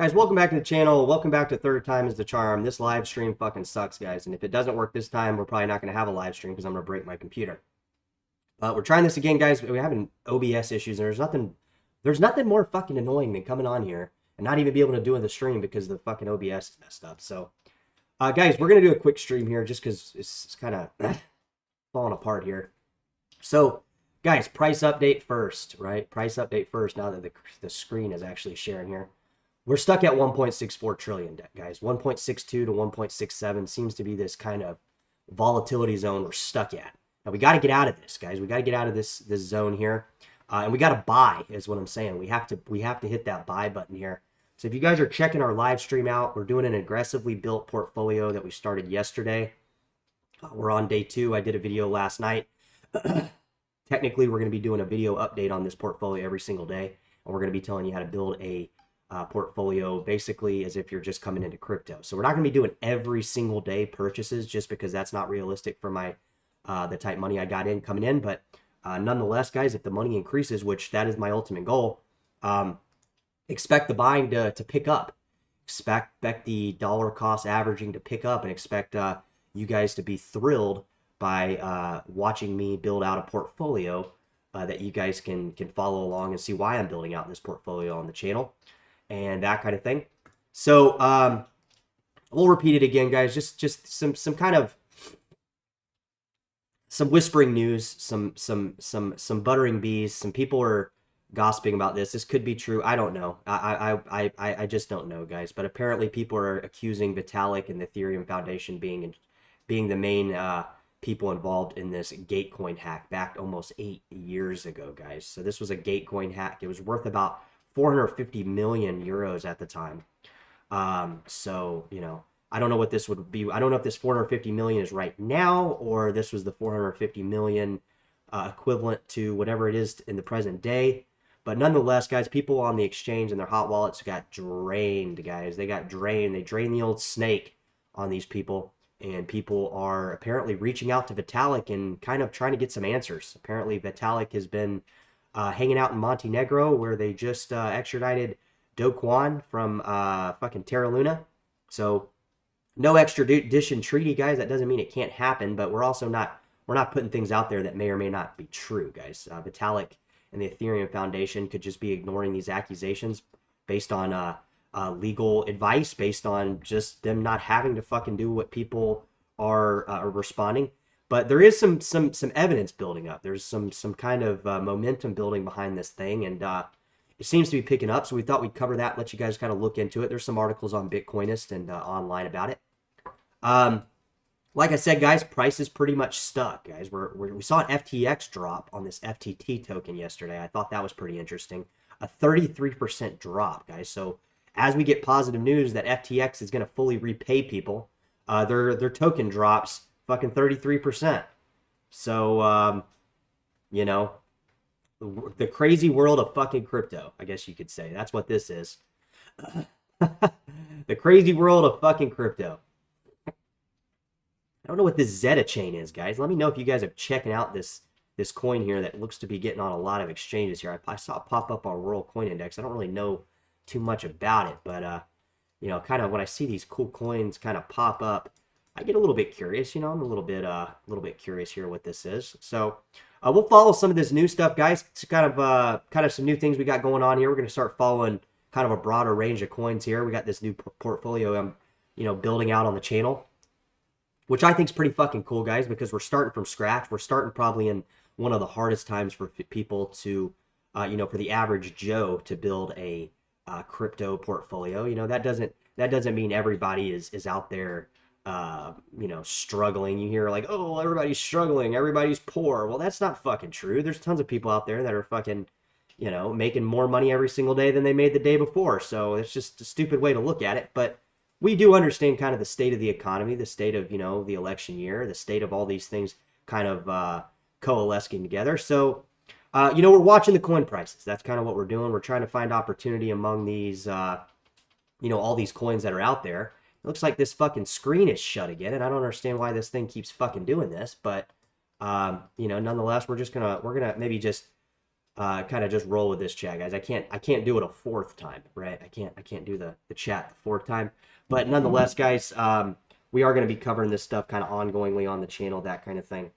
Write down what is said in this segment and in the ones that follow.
Guys, welcome back to the channel. Welcome back to Third Time is the Charm. This live stream fucking sucks, guys. And if it doesn't work this time, we're probably not going to have a live stream because I'm going to break my computer. We're trying this again, guys. We're having OBS issues, and there's nothing more fucking annoying than coming on here and not even be able to do the stream because the fucking OBS is messed up. So, guys, we're going to do a quick stream here just because it's kind of falling apart here. So, guys, price update first, right? Price update first now that the screen is actually sharing here. We're stuck at 1.64 trillion, guys. 1.62 to 1.67 seems to be this kind of volatility zone we're stuck at. Now, we got to get out of this, guys. We got to get out of this zone here. And we got to buy, is what I'm saying. We have to hit that buy button here. So if you guys are checking our live stream out, we're doing an aggressively built portfolio that we started yesterday. We're on day 2. I did a video last night. Technically, we're going to be doing a video update on this portfolio every single day. And we're going to be telling you how to build a portfolio basically as if you're just coming into crypto. So we're not going to be doing every single day purchases just because that's not realistic for my the type money I got in coming in. But nonetheless, guys, if the money increases, which that is my ultimate goal, expect the buying to pick up. Expect the dollar cost averaging to pick up, and expect you guys to be thrilled by watching me build out a portfolio that you guys can follow along and see why I'm building out this portfolio on the channel and that kind of thing. So we'll repeat it again, guys. Just some kind of some whispering news, some buttering bees. Some people are gossiping about this. This could be true. I don't know. I just don't know, guys. But apparently, people are accusing Vitalik and the Ethereum Foundation being the main people involved in this Gatecoin hack back almost 8 years ago, guys. So this was a Gatecoin hack. It was worth about 450 million euros at the time. So, you know, I don't know what this would be. I don't know if this 450 million is right now, or this was the 450 million equivalent to whatever it is in the present day. But nonetheless, guys, people on the exchange and their hot wallets got drained, guys. They got drained. They drained the old snake on these people. And people are apparently reaching out to Vitalik and kind of trying to get some answers. Apparently, Vitalik has been hanging out in Montenegro, where they just extradited Do Kwon from fucking Terra Luna. So no extradition treaty, guys. That doesn't mean it can't happen, but we're also not putting things out there that may or may not be true, guys. Vitalik and the Ethereum Foundation could just be ignoring these accusations based on legal advice, based on just them not having to fucking do what people are responding. But there is some evidence building up. There's some kind of momentum building behind this thing, and it seems to be picking up. So we thought we'd cover that, let you guys kind of look into it. There's some articles on Bitcoinist and online about it. Like I said, guys, price is pretty much stuck, guys. We saw an FTX drop on this FTT token yesterday. I thought that was pretty interesting. A 33% drop, guys. So as we get positive news that FTX is going to fully repay people, their token drops fucking 33%. So, you know, the crazy world of fucking crypto, I guess you could say. That's what this is. The crazy world of fucking crypto. I don't know what this Zeta chain is, guys. Let me know if you guys are checking out this coin here that looks to be getting on a lot of exchanges here. I saw it pop up on World Coin Index. I don't really know too much about it, but you know, kind of when I see these cool coins kind of pop up, I get a little bit curious. You know, I'm a little bit curious here what this is. So we'll follow some of this new stuff, guys. It's kind of some new things we got going on here. We're going to start following kind of a broader range of coins here. We got this new portfolio I'm, you know, building out on the channel, which I think is pretty fucking cool, guys, because we're starting from scratch. We're starting probably in one of the hardest times for people to, you know, for the average Joe to build a crypto portfolio. You know, that doesn't mean everybody is out there, you know, struggling. You hear like, oh, everybody's struggling, everybody's poor. Well, that's not fucking true. There's tons of people out there that are fucking, you know, making more money every single day than they made the day before. So it's just a stupid way to look at it. But we do understand kind of the state of the economy, the state of, you know, the election year, the state of all these things kind of coalescing together. So you know, we're watching the coin prices. That's kind of what we're doing. We're trying to find opportunity among these, you know, all these coins that are out there. It looks like this fucking screen is shut again, and I don't understand why this thing keeps fucking doing this. But, you know, nonetheless, we're gonna maybe just kind of just roll with this chat, guys. I can't do it a fourth time, right? I can't do the chat the fourth time. But nonetheless, guys, we are going to be covering this stuff kind of ongoingly on the channel, that kind of thing.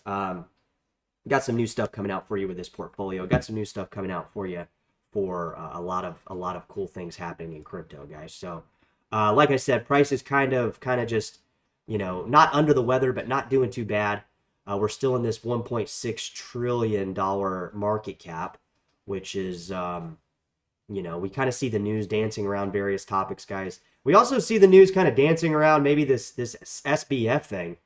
Got some new stuff coming out for you with this portfolio. Got some new stuff coming out for you for a lot of cool things happening in crypto, guys. So, like I said, price is kind of just, you know, not under the weather, but not doing too bad. We're still in this $1.6 trillion market cap, which is, you know, we kind of see the news dancing around various topics, guys. We also see the news kind of dancing around maybe this SBF thing.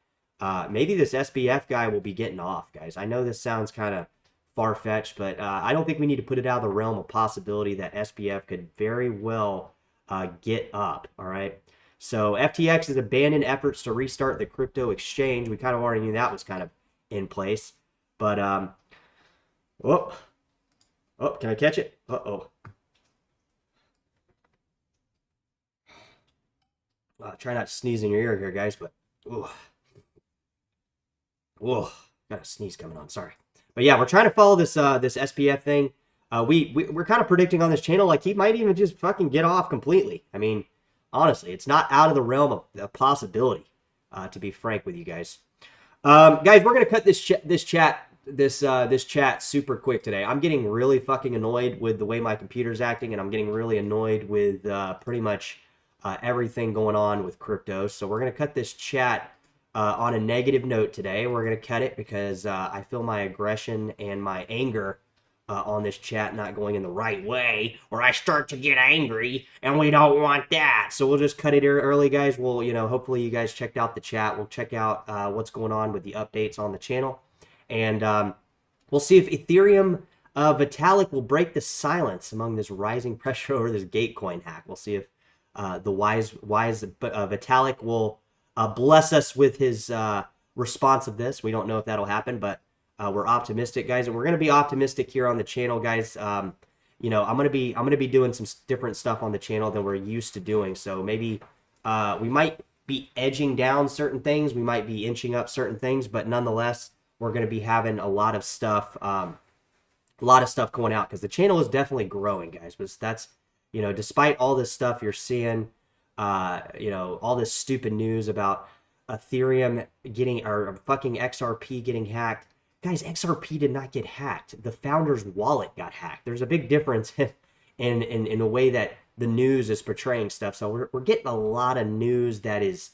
Maybe this SBF guy will be getting off, guys. I know this sounds kind of far-fetched, but I don't think we need to put it out of the realm of possibility that SBF could very well get up, all right? So FTX has abandoned efforts to restart the crypto exchange. We kind of already knew that was kind of in place. But, oh, can I catch it? Uh-oh. Try not to sneeze in your ear here, guys, but, ooh. Whoa, got a sneeze coming on, sorry. But yeah, we're trying to follow this this SPF thing. We're kind of predicting on this channel, like, he might even just fucking get off completely. I mean, honestly, it's not out of the realm of the possibility, to be frank with you guys. Guys, we're gonna cut this chat super quick today. I'm getting really fucking annoyed with the way my computer's acting, and I'm getting really annoyed with pretty much everything going on with crypto. So we're gonna cut this chat on a negative note today. We're gonna cut it because I feel my aggression and my anger on this chat not going in the right way, or I start to get angry, and we don't want that. So we'll just cut it here early, guys. We'll, you know, hopefully you guys checked out the chat. We'll check out what's going on with the updates on the channel, and we'll see if Ethereum Vitalik will break the silence among this rising pressure over this Gatecoin hack. We'll see if the wise Vitalik will bless us with his response of this. We don't know if that'll happen, but we're optimistic, guys, and we're going to be optimistic here on the channel, guys. You know, I'm going to be doing some different stuff on the channel than we're used to doing. So maybe we might be edging down certain things, we might be inching up certain things, but nonetheless, we're going to be having a lot of stuff going out, because the channel is definitely growing, guys. But that's, you know, despite all this stuff you're seeing, you know, all this stupid news about Ethereum getting, or fucking XRP getting hacked. Guys, XRP did not get hacked. The founder's wallet got hacked. There's a big difference in the way that the news is portraying stuff. So we're getting a lot of news that is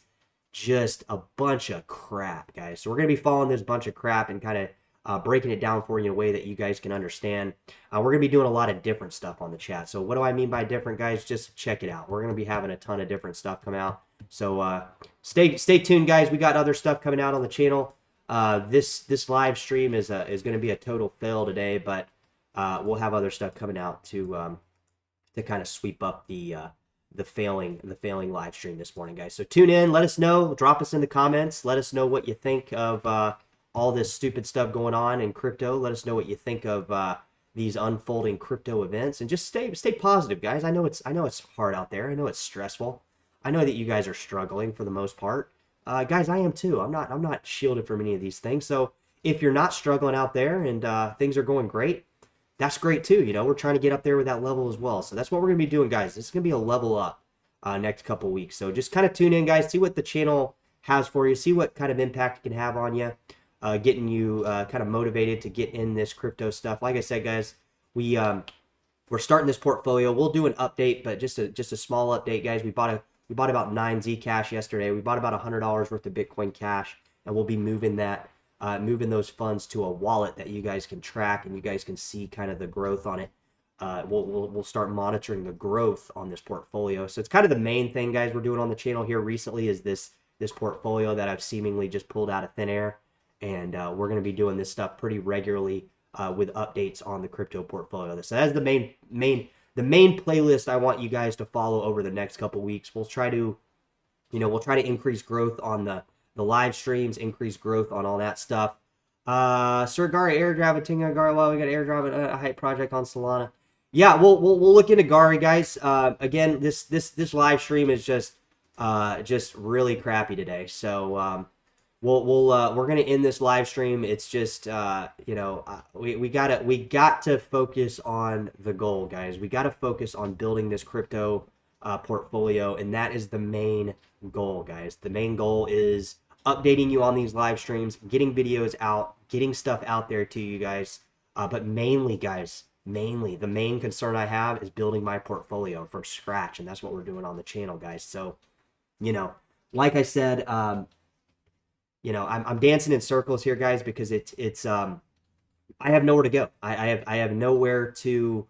just a bunch of crap, guys. So we're going to be following this bunch of crap and kind of breaking it down for you in a way that you guys can understand. We're going to be doing a lot of different stuff on the chat. So what do I mean by different, guys? Just check it out. We're going to be having a ton of different stuff come out. So stay tuned, guys. We got other stuff coming out on the channel. This live stream is going to be a total fail today, but we'll have other stuff coming out to kind of sweep up the failing live stream this morning, guys. So tune in, let us know, drop us in the comments, let us know what you think of all this stupid stuff going on in crypto. Let us know what you think of these unfolding crypto events, and just stay positive, guys. I know it's hard out there. I know it's stressful. I know that you guys are struggling for the most part. Guys, I am too. I'm not shielded from any of these things. So if you're not struggling out there and things are going great, that's great too. You know, we're trying to get up there with that level as well. So that's what we're going to be doing, guys. This is going to be a level up next couple weeks. So just kind of tune in, guys. See what the channel has for you. See what kind of impact it can have on you, getting you kind of motivated to get in this crypto stuff. Like I said, guys, we're starting this portfolio. We'll do an update, but just a small update, guys. We bought about 9 Zcash yesterday. We bought about $100 worth of Bitcoin Cash, and we'll be moving those funds to a wallet that you guys can track, and you guys can see kind of the growth on it. We'll start monitoring the growth on this portfolio. So it's kind of the main thing, guys, we're doing on the channel here recently is this portfolio that I've seemingly just pulled out of thin air, and we're going to be doing this stuff pretty regularly with updates on the crypto portfolio. So that's the main playlist I want you guys to follow over the next couple weeks. We'll try to increase growth on the live streams, increase growth on all that stuff. Sir Gary airdrop and Tinga Gary. Well, we got airdrop a hype project on Solana. Yeah, we'll look into Gary, guys. Again, this live stream is just really crappy today. So we're gonna end this live stream. It's just we got to focus on the goal, guys. We got to focus on building this crypto portfolio, and that is the main goal, guys. The main goal is updating you on these live streams, getting videos out, getting stuff out there to you guys. But mainly, guys, the main concern I have is building my portfolio from scratch, and that's what we're doing on the channel, guys. So, like I said, I'm dancing in circles here, guys, because it's I have nowhere to go. I have nowhere to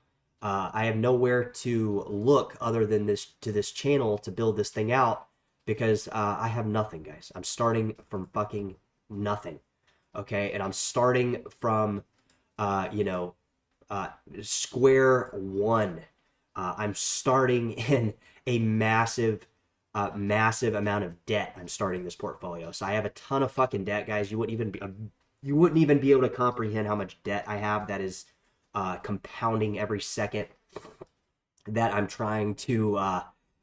look other than this channel to build this thing out, because I have nothing, guys. I'm starting from fucking nothing. Okay, and I'm starting from square one. I'm starting in a massive amount of debt. I'm starting this portfolio, so I have a ton of fucking debt, guys. You wouldn't even be able to comprehend how much debt I have. That is compounding every second that I'm trying to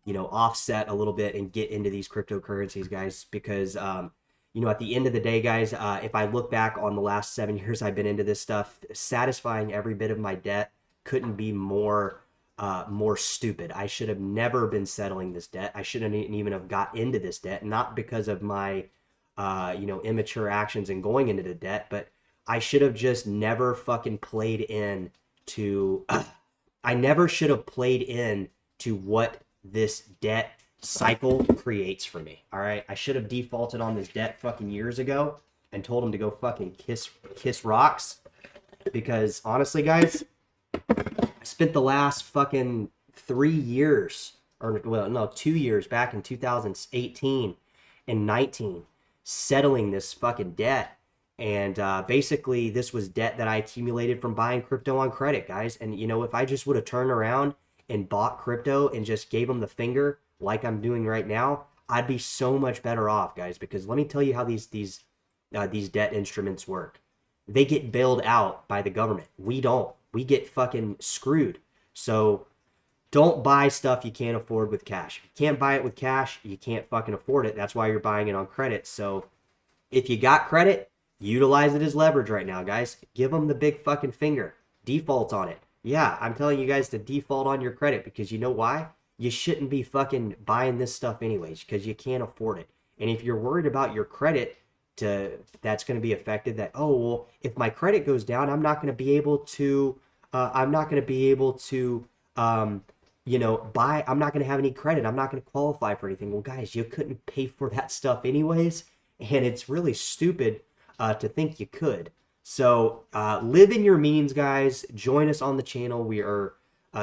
offset a little bit and get into these cryptocurrencies, guys. Because at the end of the day, guys, if I look back on the last 7 years I've been into this stuff, satisfying every bit of my debt couldn't be more stupid. I should have never been settling this debt. I shouldn't even have got into this debt, not because of my immature actions and going into the debt, but I should have just never fucking played in to I never should have played in to what this debt cycle creates for me. All right, I should have defaulted on this debt fucking years ago and told him to go fucking kiss rocks, because honestly, guys, I spent the last fucking 3 years, or well, no, 2 years back in 2018 and 19 settling this fucking debt. And basically, this was debt that I accumulated from buying crypto on credit, guys. And if I just would have turned around and bought crypto and just gave them the finger like I'm doing right now, I'd be so much better off, guys. Because let me tell you how these debt instruments work. They get bailed out by the government. We don't. We get fucking screwed. So don't buy stuff you can't afford with cash. If you can't buy it with cash, you can't fucking afford it. That's why you're buying it on credit. So if you got credit, utilize it as leverage right now, guys. Give them the big fucking finger. Default on it. Yeah, I'm telling you guys to default on your credit, because you know why? You shouldn't be fucking buying this stuff anyways, because you can't afford it. And if you're worried about your credit that's going to be affected, that, oh, well, if my credit goes down, I'm not going to be able to buy, I'm not going to have any credit. I'm not going to qualify for anything. Well, guys, you couldn't pay for that stuff anyways. And it's really stupid to think you could. So live in your means, guys. Join us on the channel. We are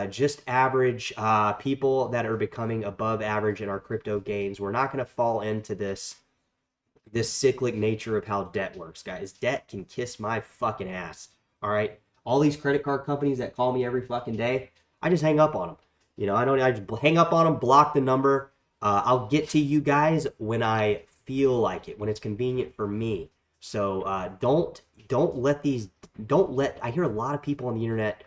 just average people that are becoming above average in our crypto gains. We're not going to fall into this cyclic nature of how debt works, guys. Debt can kiss my fucking ass. All right, all these credit card companies that call me every fucking day, I just hang up on them. I just hang up on them, block the number. I'll get to you guys when I feel like it, when it's convenient for me. So don't let I hear a lot of people on the internet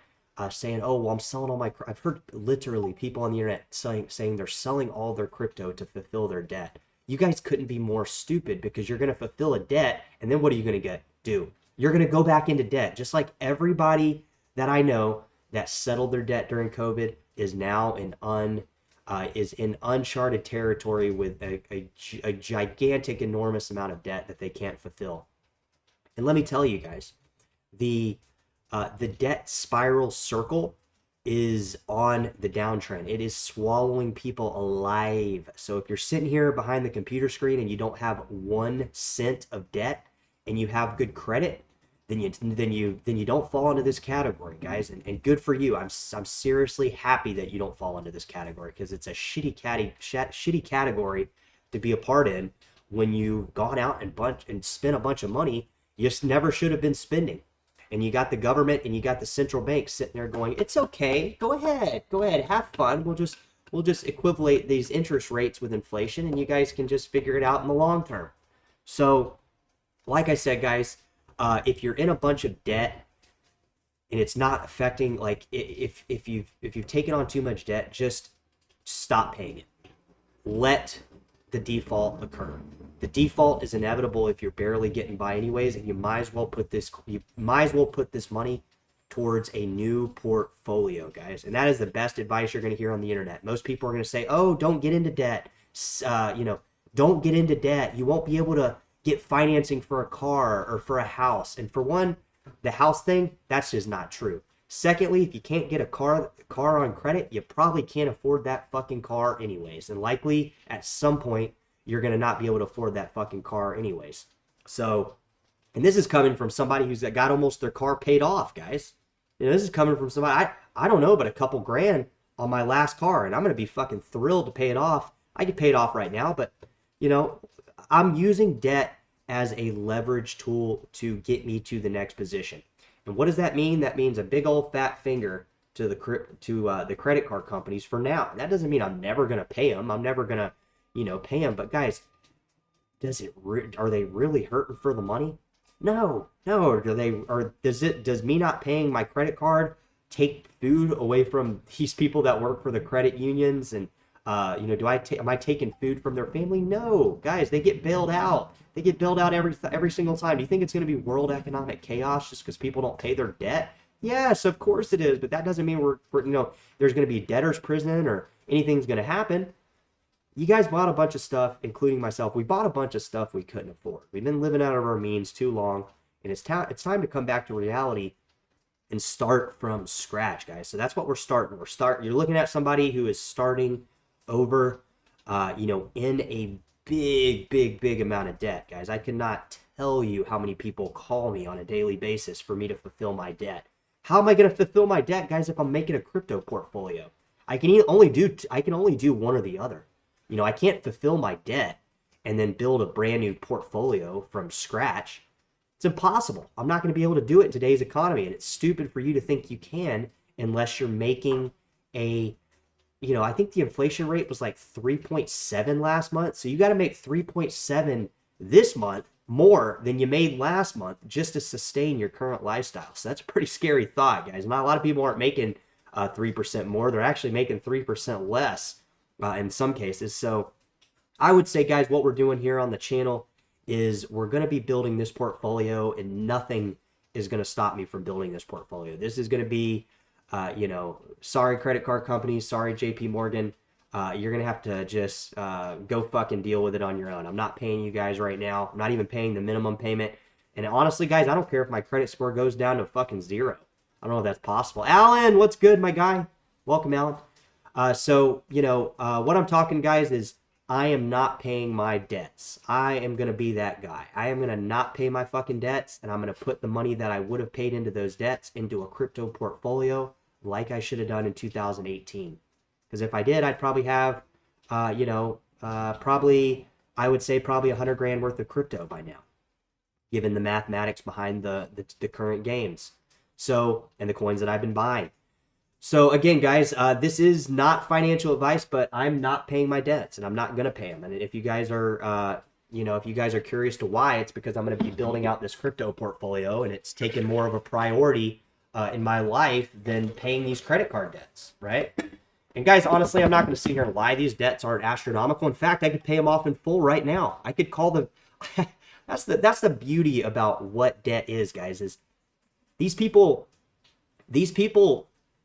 saying, oh, well, I'm selling all my, I've heard literally people on the internet saying they're selling all their crypto to fulfill their debt. You guys couldn't be more stupid, because you're going to fulfill a debt, and then what are you going to do? You're going to go back into debt, just like everybody that I know that settled their debt during COVID is now in uncharted territory with a gigantic, enormous amount of debt that they can't fulfill. And let me tell you guys, the debt spiral circle is on the downtrend. It is swallowing people alive. So if you're sitting here behind the computer screen and you don't have 1 cent of debt and you have good credit, then you don't fall into this category, guys. And good for you. I'm seriously happy that you don't fall into this category, because it's a shitty category to be a part in when you've gone out and spent a bunch of money you just never should have been spending. And you got the government and you got the central bank sitting there going, it's okay, go ahead, have fun. We'll just equivalate these interest rates with inflation, and you guys can just figure it out in the long term. So, like I said, guys, if you're in a bunch of debt and it's not affecting, like, if you've taken on too much debt, just stop paying it. Let the default occur. The default is inevitable if you're barely getting by anyways, and you might as well put this money towards a new portfolio, guys. And that is the best advice you're going to hear on the internet. Most people are going to say, oh, don't get into debt. Don't get into debt. You won't be able to get financing for a car or for a house. And for one, the house thing, that's just not true. Secondly, if you can't get a car on credit, you probably can't afford that fucking car anyways. And likely at some point, you're going to not be able to afford that fucking car anyways. So, and this is coming from somebody who's got almost their car paid off, guys. This is coming from somebody, I don't know, but a couple grand on my last car, and I'm going to be fucking thrilled to pay it off. I could pay it off right now, but, I'm using debt as a leverage tool to get me to the next position. And what does that mean? That means a big old fat finger to the credit card companies for now. That doesn't mean I'm never going to pay them. I'm never going to, pay them. But guys, are they really hurting for the money? No. Does me not paying my credit card take food away from these people that work for the credit unions? And am I taking food from their family? No, guys, they get bailed out. They get bailed out every single time. Do you think it's going to be world economic chaos just because people don't pay their debt? Yes, of course it is, but that doesn't mean there's going to be debtor's prison or anything's going to happen. You guys bought a bunch of stuff, including myself. We bought a bunch of stuff we couldn't afford. We've been living out of our means too long, and it's time to come back to reality and start from scratch, guys. So that's what we're starting. You're looking at somebody who is starting over, in a big amount of debt, guys. I cannot tell you how many people call me on a daily basis for me to fulfill my debt. How am I going to fulfill my debt, guys, if I'm making a crypto portfolio? I can only do one or the other. I can't fulfill my debt and then build a brand new portfolio from scratch. It's impossible. I'm not going to be able to do it in today's economy, and it's stupid for you to think you can unless you're making I think the inflation rate was like 3.7 last month. So you got to make 3.7 this month more than you made last month just to sustain your current lifestyle. So that's a pretty scary thought, guys. Not a lot of people aren't making 3% more. They're actually making 3% less in some cases. So I would say, guys, what we're doing here on the channel is we're going to be building this portfolio, and nothing is going to stop me from building this portfolio. This is going to be sorry credit card companies, sorry JP Morgan, you're gonna have to just go fucking deal with it on your own. I'm not paying you guys right now. I'm not even paying the minimum payment. And honestly, guys, I don't care if my credit score goes down to fucking 0. I don't know if that's possible. Alan, what's good, my guy? Welcome, Alan. What I'm talking, guys, is I am not paying my debts. I am gonna be that guy. I am gonna not pay my fucking debts, and I'm gonna put the money that I would have paid into those debts into a crypto portfolio, like I should have done in 2018. Because if I did, I'd probably have, I would say probably 100 grand worth of crypto by now, given the mathematics behind the current games. So, and the coins that I've been buying. So again, guys, this is not financial advice, but I'm not paying my debts, and I'm not going to pay them. And if you guys are, curious to why, it's because I'm going to be building out this crypto portfolio, and it's taken more of a priority in my life than paying these credit card debts, right? And guys, honestly, I'm not going to sit here and lie. These debts aren't astronomical. In fact, I could pay them off in full right now. I could call them. That's the beauty about what debt is, guys. Is these people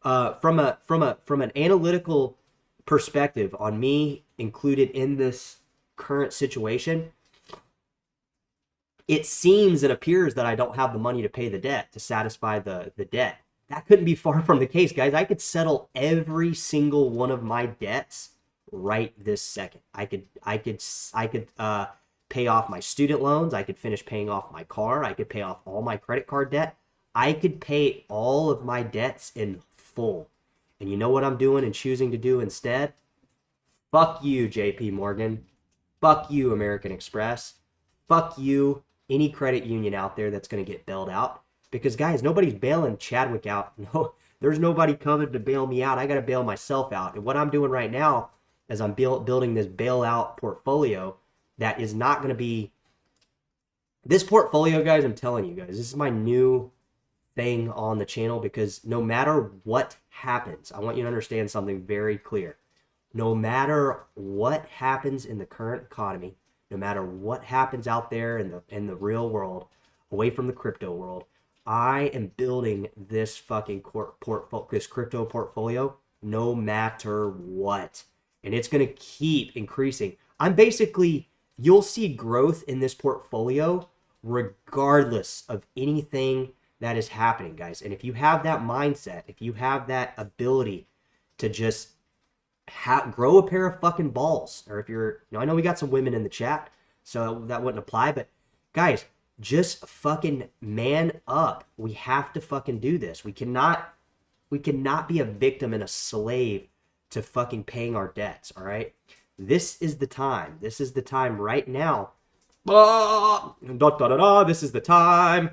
from an analytical perspective on me included in this current situation, it seems and appears that I don't have the money to pay the debt, to satisfy the debt. That couldn't be far from the case, guys. I could settle every single one of my debts right this second. I could pay off my student loans. I could finish paying off my car. I could pay off all my credit card debt. I could pay all of my debts in full. And you know what I'm doing and choosing to do instead? Fuck you, JP Morgan. Fuck you, American Express. Fuck you, any credit union out there that's going to get bailed out. Because, guys, nobody's bailing Chadwick out. No, there's nobody coming to bail me out. I got to bail myself out. And what I'm doing right now is I'm building this bailout portfolio that is not going to be... This portfolio, guys, I'm telling you guys, this is my new thing on the channel, because no matter what happens, I want you to understand something very clear. no matter what happens in the current economy, no matter what happens out there in the real world, away from the crypto world, I am building this fucking this crypto portfolio no matter what. And it's going to keep increasing. I'm basically, you'll see growth in this portfolio regardless of anything that is happening, guys. And if you have that mindset, if you have that ability to just grow a pair of fucking balls, or if you're, I know we got some women in the chat, so that wouldn't apply, but guys, just fucking man up. We have to fucking do this. We cannot be a victim and a slave to fucking paying our debts, all right? This is the time. This is the time right now. This is the time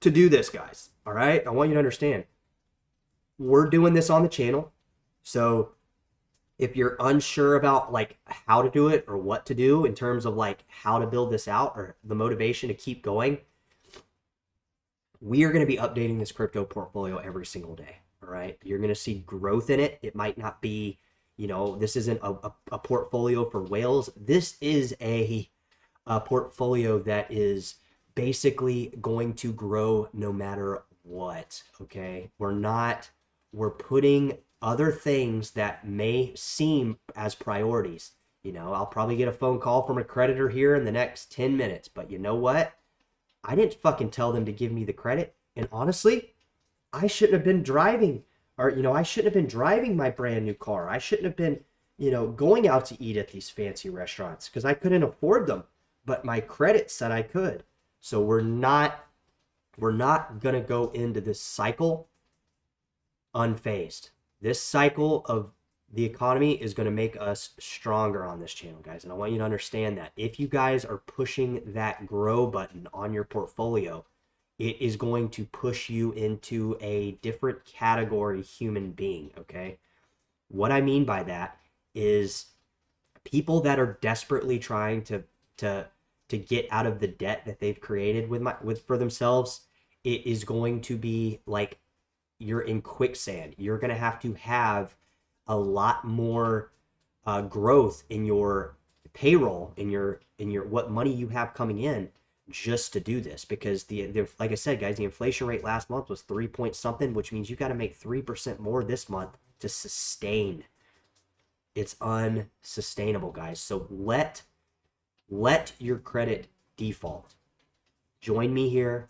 to do this, guys, all right? I want you to understand. We're doing this on the channel, so if you're unsure about like how to do it or what to do in terms of like how to build this out or the motivation to keep going, we are going to be updating this crypto portfolio every single day. All right. You're going to see growth in it. It might not be, this isn't a portfolio for whales. This is a portfolio that is basically going to grow no matter what. Okay. We're putting other things that may seem as priorities. I'll probably get a phone call from a creditor here in the next 10 minutes, but you know what? I didn't fucking tell them to give me the credit. And honestly, I shouldn't have been driving, or, I shouldn't have been driving my brand new car. I shouldn't have been, going out to eat at these fancy restaurants because I couldn't afford them, but my credit said I could. So we're not going to go into this cycle unfazed. This cycle of the economy is going to make us stronger on this channel, guys. And I want you to understand that if you guys are pushing that grow button on your portfolio, it is going to push you into a different category human being, okay? What I mean by that is people that are desperately trying to get out of the debt that they've created for themselves. It is going to be like you're in quicksand. You're going to have a lot more growth in your payroll, in your what money you have coming in just to do this, because the like I said, guys, the inflation rate last month was 3 point something, which means you got to make 3% more this month to sustain. It's unsustainable, guys. So let your credit default. Join me here.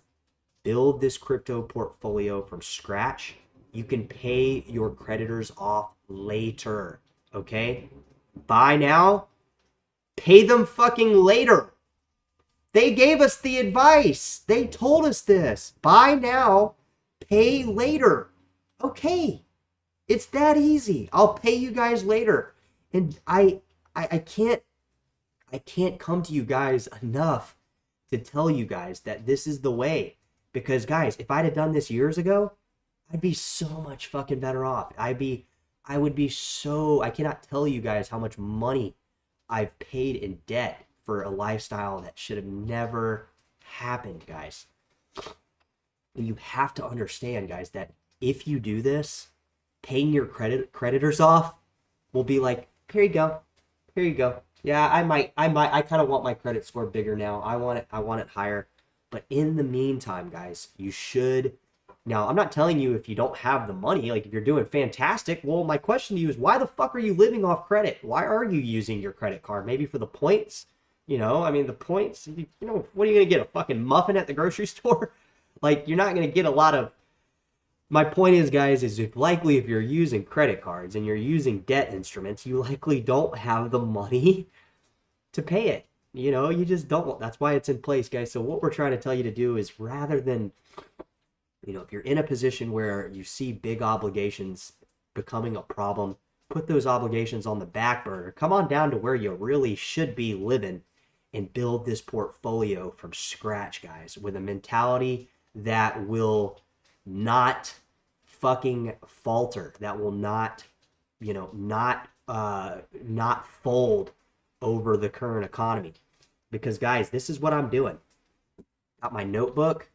Build this crypto portfolio from scratch. You can pay your creditors off later, okay? Buy now, pay them fucking later. They gave us the advice. They told us this. Buy now, pay later. Okay, it's that easy. I'll pay you guys later. And I can't come to you guys enough to tell you guys that this is the way. Because guys, if I'd have done this years ago, I'd be so much fucking better off. I cannot tell you guys how much money I've paid in debt for a lifestyle that should have never happened, guys. And you have to understand, guys, that if you do this, paying your creditors off will be like, here you go. Here you go. Yeah, I kind of want my credit score bigger now. I want it higher. But in the meantime, guys, you should. Now, I'm not telling you if you don't have the money, like if you're doing fantastic. Well, my question to you is, why the fuck are you living off credit? Why are you using your credit card? Maybe for the points? The points, what are you going to get? A fucking muffin at the grocery store? Like, you're not going to get a lot of. My point is, guys, is if you're using credit cards and you're using debt instruments, you likely don't have the money to pay it. You just don't. That's why it's in place, guys. So what we're trying to tell you to do is, rather than, if you're in a position where you see big obligations becoming a problem, put those obligations on the back burner. Come on down to where you really should be living and build this portfolio from scratch, guys, with a mentality that will not fucking falter, that will not fold over the current economy. Because guys, this is what I'm doing. Got my notebook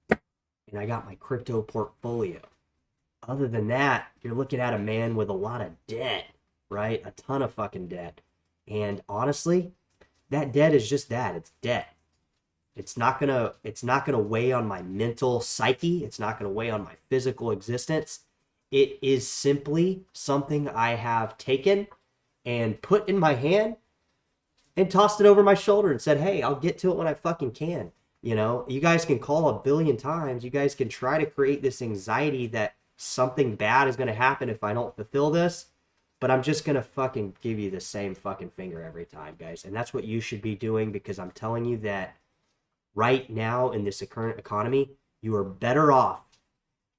and I got my crypto portfolio. Other than that, you're looking at a man with a lot of debt. right? A ton of fucking debt. And honestly, that debt is just that. It's debt. It's not gonna weigh on my mental psyche. It's not gonna weigh on my physical existence. It is simply something I have taken and put in my hand and tossed it over my shoulder and said, hey, I'll get to it when I fucking can. You know, you guys can call a billion times. You guys can try to create this anxiety that something bad is going to happen if I don't fulfill this. But I'm just going to fucking give you the same fucking finger every time, guys. And that's what you should be doing, because I'm telling you that right now in this current economy, you are better off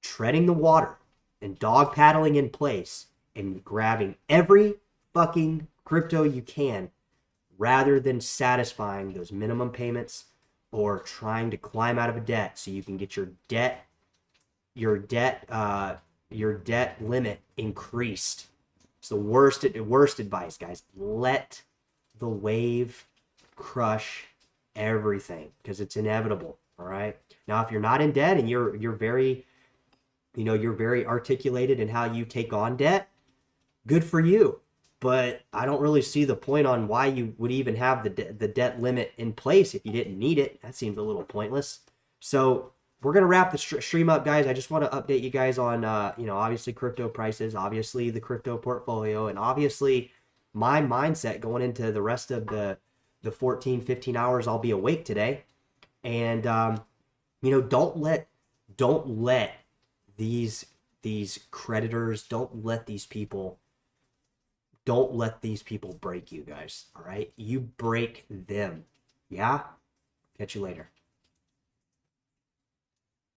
treading the water and dog paddling in place and grabbing every fucking crypto you can, rather than satisfying those minimum payments or trying to climb out of a debt so you can get your debt limit increased. It's the worst advice, guys. Let the wave crush everything, because it's inevitable. All right. Now, if you're not in debt and you're very, you're very articulated in how you take on debt, good for you. But I don't really see the point on why you would even have the debt limit in place if you didn't need it. That seems a little pointless. So we're going to wrap the stream up, guys. I just want to update you guys on, obviously crypto prices, obviously the crypto portfolio, and obviously my mindset going into the rest of the 14, 15 hours I'll be awake today. And, don't let these creditors, don't let these people break you, guys. All right. You break them. Yeah. Catch you later.